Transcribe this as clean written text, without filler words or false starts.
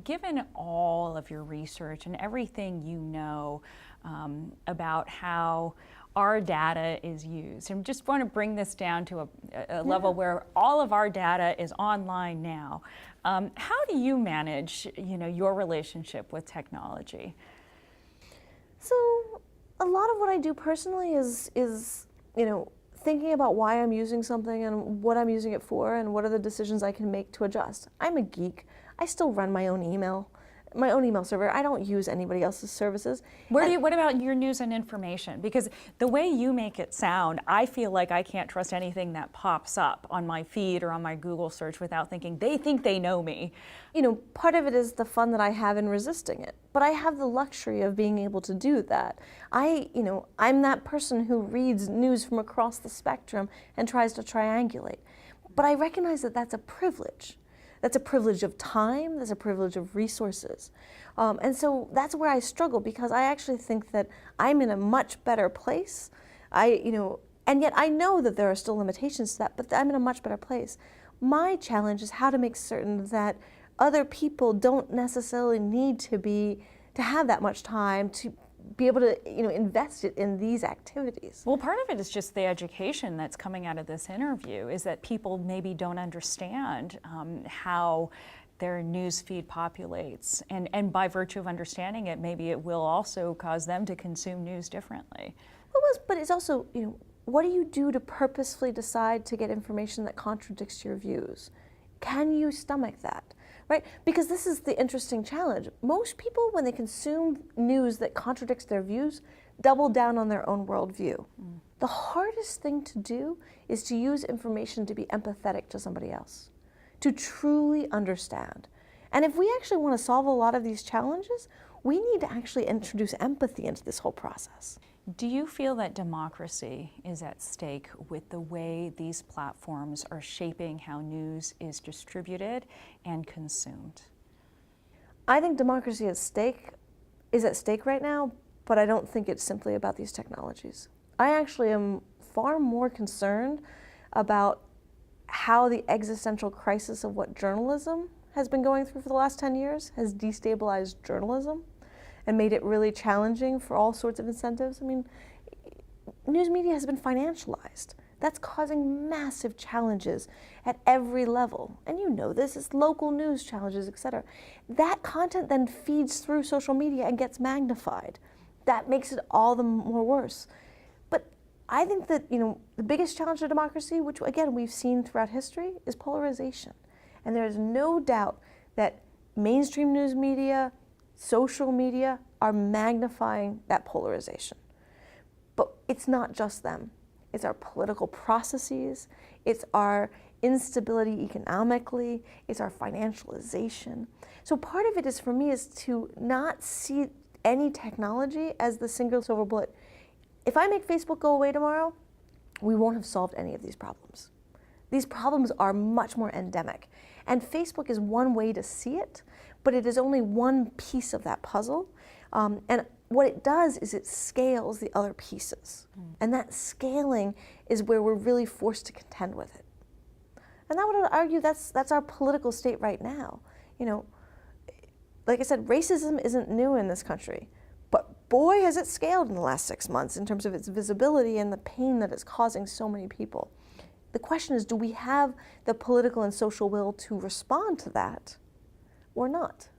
given all of your research and everything you know about how our data is used, and just want to bring this down to a level where all of our data is online now, how do you manage, your relationship with technology? So a lot of what I do personally is thinking about why I'm using something and what I'm using it for and what are the decisions I can make to adjust. I'm a geek. I still run my own email server. I don't use anybody else's services. What about your news and information? Because the way you make it sound, I feel like I can't trust anything that pops up on my feed or on my Google search without thinking, they think they know me. Part of it is the fun that I have in resisting it. But I have the luxury of being able to do that. I'm that person who reads news from across the spectrum and tries to triangulate. But I recognize that that's a privilege. That's a privilege of time, that's a privilege of resources. And so that's where I struggle, because I actually think that I'm in a much better place. And yet I know that there are still limitations to that, but I'm in a much better place. My challenge is how to make certain that other people don't necessarily need to have that much time to be able to invest it in these activities. Well, part of it is just the education that's coming out of this interview, is that people maybe don't understand how their news feed populates, and by virtue of understanding it, maybe it will also cause them to consume news differently. But it's also, what do you do to purposefully decide to get information that contradicts your views? Can you stomach that? Right? Because this is the interesting challenge. Most people, when they consume news that contradicts their views, double down on their own worldview. The hardest thing to do is to use information to be empathetic to somebody else, to truly understand. And if we actually want to solve a lot of these challenges, we need to actually introduce empathy into this whole process. Do you feel that democracy is at stake with the way these platforms are shaping how news is distributed and consumed? I think democracy is at stake right now, but I don't think it's simply about these technologies. I actually am far more concerned about how the existential crisis of what journalism has been going through for the last 10 years has destabilized journalism and made it really challenging for all sorts of incentives. I mean, news media has been financialized. That's causing massive challenges at every level. And this, it's local news challenges, et cetera. That content then feeds through social media and gets magnified. That makes it all the more worse. But I think that, the biggest challenge to democracy, which again we've seen throughout history, is polarization. And there is no doubt that mainstream news media, social media are magnifying that polarization. But it's not just them. It's our political processes, it's our instability economically, it's our financialization. So part of it is, for me, is to not see any technology as the single silver bullet. If I make Facebook go away tomorrow, we won't have solved any of these problems. These problems are much more endemic. And Facebook is one way to see it, but it is only one piece of that puzzle. And what it does is it scales the other pieces. And that scaling is where we're really forced to contend with it. And I would argue that's our political state right now. Like I said, racism isn't new in this country, but boy has it scaled in the last 6 months in terms of its visibility and the pain that it's causing so many people. The question is, do we have the political and social will to respond to that or not?